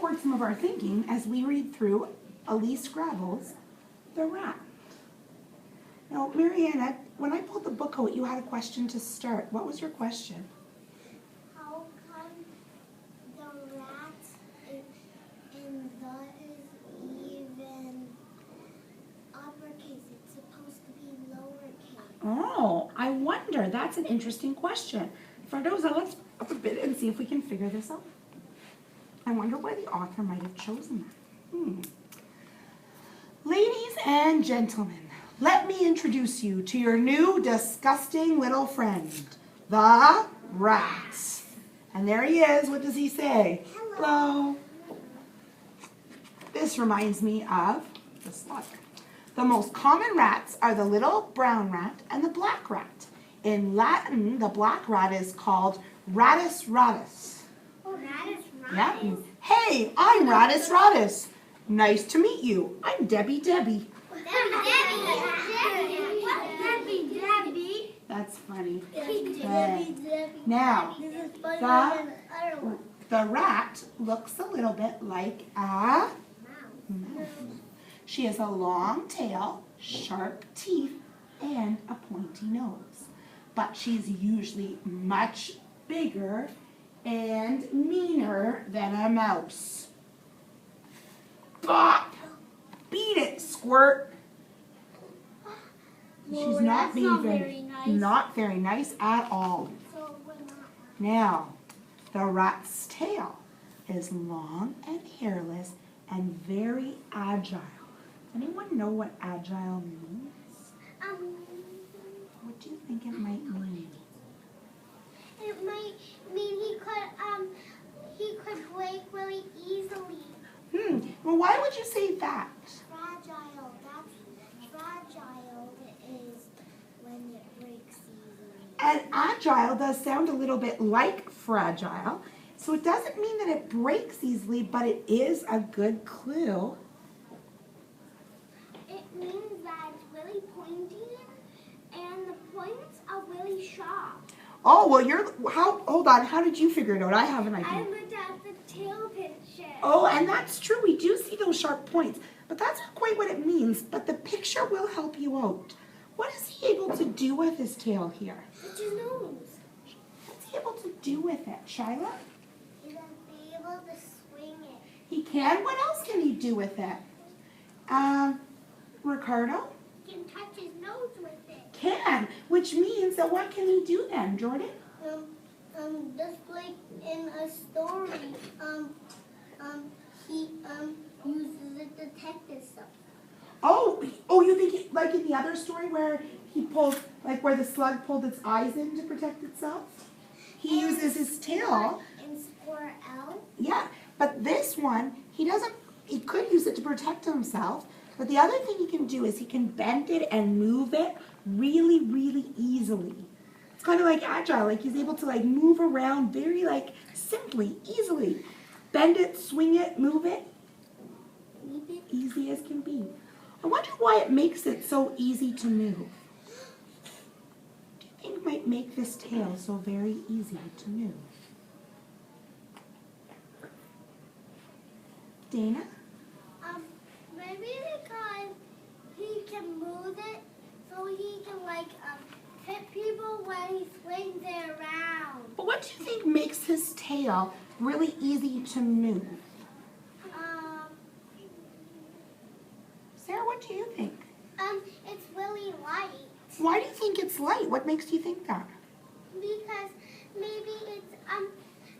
record some of our thinking as we read through Elise Gravel's The Rat. Now, Mariana, when I pulled the book out, you had a question to start. What was your question? How come the rat in the is even uppercase? It's supposed to be lowercase. Oh, I wonder. That's an interesting question. Ferdoza, let's up a bit and see if we can figure this out. I wonder why the author might have chosen that. Ladies and gentlemen, let me introduce you to your new disgusting little friend, the rat. And there he is. What does he say? Hello. This reminds me of the slug. The most common rats are the little brown rat and the black rat. In Latin, the black rat is called Rattus rattus. Oh, Rattus rattus? Yeah. Hey, I'm Rattus rattus. Nice to meet you. I'm Debbie Debbie. Debbie. That's funny. Debbie. Now, This is funnier than the other one. the rat looks a little bit like a mouse. She has a long tail, sharp teeth, and a pointy nose. But she's usually much bigger and meaner than a mouse. Bop! Beat it, Squirt! She's not being not very nice at all. So we're not. Now, the rat's tail is long and hairless and very agile. Anyone know what agile means? What do you think it might mean? It might mean he could break really easily. Well, why would you say that? Fragile. That's fragile is when it breaks easily. And agile does sound a little bit like fragile. So it doesn't mean that it breaks easily, but it is a good clue. It means that it's really pointy and the points are really sharp. Oh, well, hold on, how did you figure it out? I have an idea. I looked at the tail picture. Oh, and that's true. We do see those sharp points, but that's not quite what it means. But the picture will help you out. What is he able to do with his tail here? It's his nose. What's he able to do with it, Shyla? He's going to be able to swing it. He can? What else can he do with it? Ricardo? He can touch his nose with it. Can, which means that what can he do then, Jordan? Just like in a story, he uses it to detect himself. Oh, you think like in the other story where he pulled, like where the slug pulled its eyes in to protect itself? He uses his tail. In Squirrel. Yeah, but this one, he could use it to protect himself, but the other thing he can do is he can bend it and move it really, really easily. It's kind of like agile, like he's able to like move around very like simply, easily. Bend it, swing it, move it. Easy as can be. I wonder why it makes it so easy to move. What do you think might make this tail so very easy to move? Dana? Maybe because he can move it so he can hit people when he swings it around. But what do you think makes his tail really easy to move? Sarah, what do you think? It's really light. Why do you think it's light? What makes you think that? Because maybe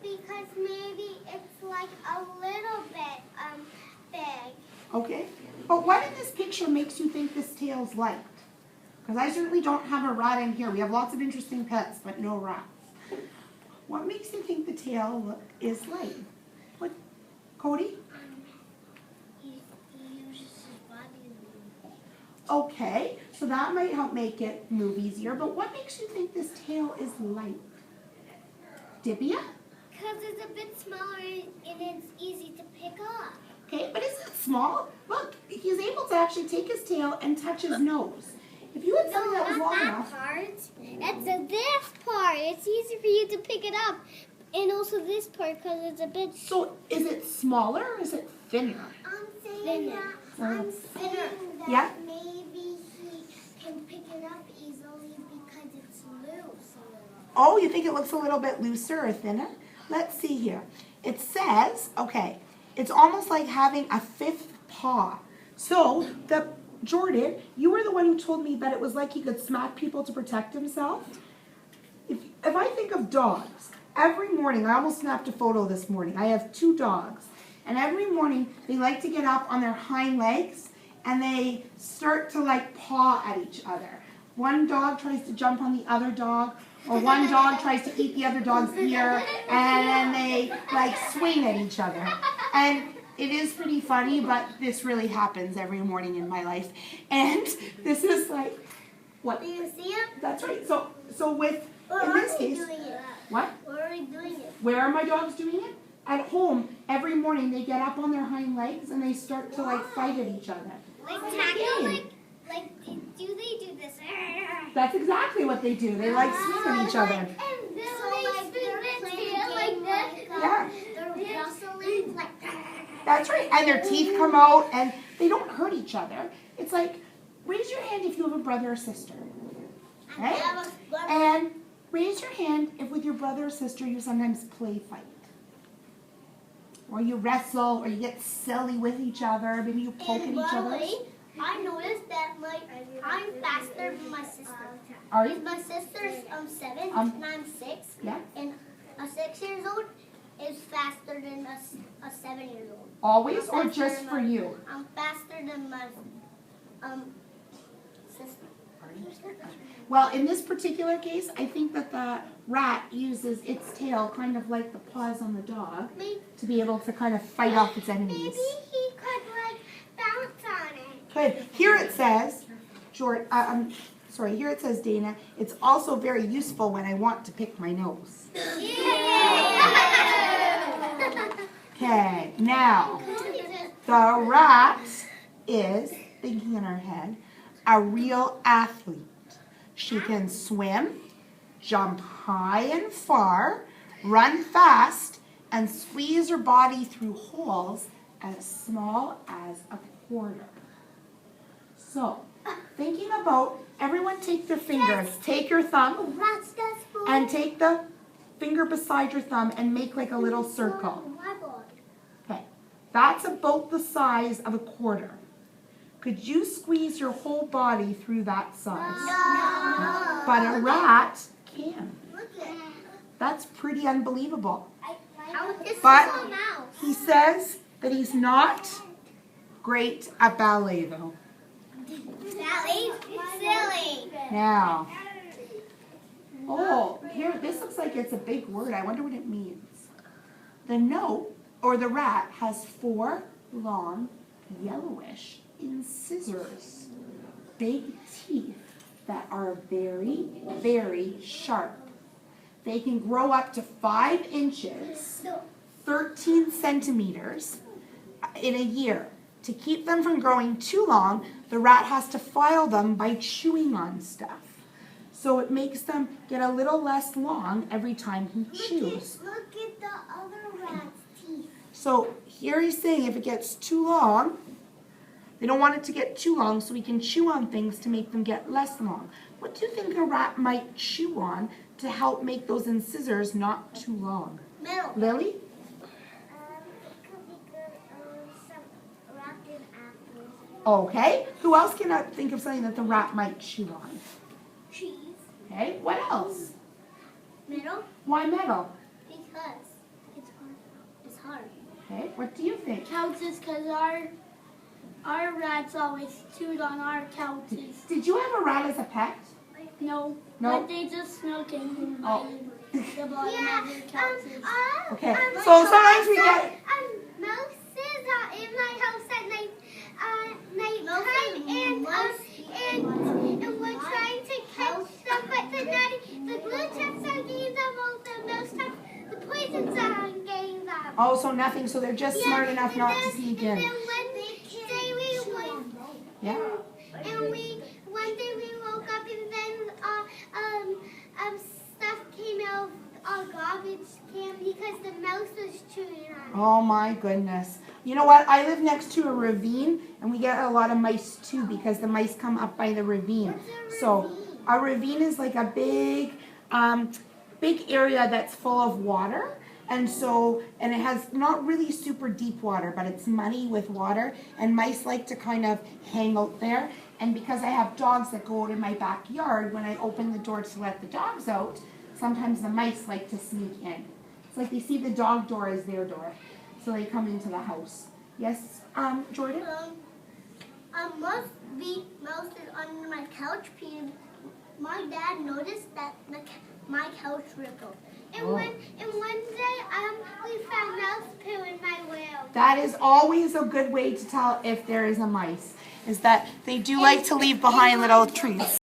it's like a little bit big. Okay. But what in this picture makes you think this tail's light? Because I certainly don't have a rat in here. We have lots of interesting pets, but no rats. What makes you think the tail is light? What, Cody? He uses his body to move. Okay, so that might help make it move easier, but what makes you think this tail is light? Dibia? Because it's a bit smaller and it's easy to pick up. Okay, but isn't it small? Look, he's able to actually take his tail and touch his nose. If you had something that was long enough. Part. It's this part. It's easy for you to pick it up. And also this part because it's a bit So is it smaller or is it thinner? I'm saying Thinner. that, I'm saying that Yeah. maybe he can pick it up easily because it's loose a little. Oh, you think it looks a little bit looser or thinner? Let's see here. It says, okay, it's almost like having a fifth paw. So, Jordan, you were the one who told me that it was like he could smack people to protect himself. If I think of dogs, every morning, I almost snapped a photo this morning. I have 2 dogs. And every morning, they like to get up on their hind legs and they start to like paw at each other. One dog tries to jump on the other dog, or one dog tries to eat the other dog's ear, and then they like swing at each other. And it is pretty funny, but this really happens every morning in my life. And this is like, what? Do you see him? That's right. So with, in this case, what? Where are we doing it? Where are my dogs doing it? At home, every morning they get up on their hind legs and they start to like fight at each other. Like It's a tackle, game. like do they do this? That's exactly what they do. They like swing at each other. And then they spin their tail like this. Yeah. They're wrestling like That's right. And their teeth come out and they don't hurt each other. It's like, raise your hand if you have a brother or sister. Okay? And raise your hand if with your brother or sister you sometimes play fight. Or you wrestle, or you get silly with each other. Maybe you poke at each other. I noticed that I'm faster than my sister. Are you? My sister's 7 and I'm 6. Yeah. And a 6 years old is faster than a 7 years old. Always I'm or faster just than for my- you? I'm faster than my sister. Well, in this particular case, I think that the rat uses its tail kind of like the paws on the dog to be able to kind of fight off its enemies. Maybe he could like bounce on it. Good. Here it says, here it says, Dana, it's also very useful when I want to pick my nose. Okay, now, the rat is, thinking in her head, a real athlete. She can swim, jump high and far, run fast, and squeeze her body through holes as small as a quarter. So, thinking about, everyone take their fingers, take your thumb, and take the finger beside your thumb and make like a little circle. Okay, that's about the size of a quarter. Could you squeeze your whole body through that size? No. But a rat can. Look at That's pretty unbelievable. it. But he says that he's not great at ballet though. Sally, silly. Now, oh, here, this looks like it's a big word. I wonder what it means. The note, or the rat, has 4 long, yellowish incisors. Big teeth that are very, very sharp. They can grow up to 5 inches, 13 centimeters in a year. To keep them from growing too long, the rat has to file them by chewing on stuff. So it makes them get a little less long every time he chews. Look at the other rat's teeth. So here he's saying if it gets too long, they don't want it to get too long so we can chew on things to make them get less long. What do you think a rat might chew on to help make those incisors not too long? Metal. Lily? It could be good some rotten apples. Okay. Who else can think of something that the rat might chew on? Cheese. Okay. What else? Metal. Why metal? Because it's hard. It's hard. Okay. What do you think? Couches, because our rats always chewed on our couches. Did you have a rat as a pet? No, No? but they just snuck in Oh. by the bottom of their couches. Okay. So sometimes we get... Mouses are in my house at night time, and we're trying to catch them, but the blue chips are getting them, all the mouse traps, the poisons are getting them. Oh, so nothing. So they're just smart enough not to sneak in. And then one day we woke up and then stuff came out of our garbage can Oh my goodness. You know what? I live next to a ravine and we get a lot of mice too because the mice come up by the ravine. What's a So ravine? a ravine is like a big area that's full of water. And it has not really super deep water, but it's muddy with water. And mice like to kind of hang out there. And because I have dogs that go out in my backyard, when I open the door to let the dogs out, sometimes the mice like to sneak in. It's like they see the dog door as their door. So they come into the house. Yes, Jordan? Mouse is under my couch peeing. My dad noticed that my couch wriggled. And Oh. one day we found mouse poo in my room. That is always a good way to tell if there is a mice, is that they do like to leave behind little treats.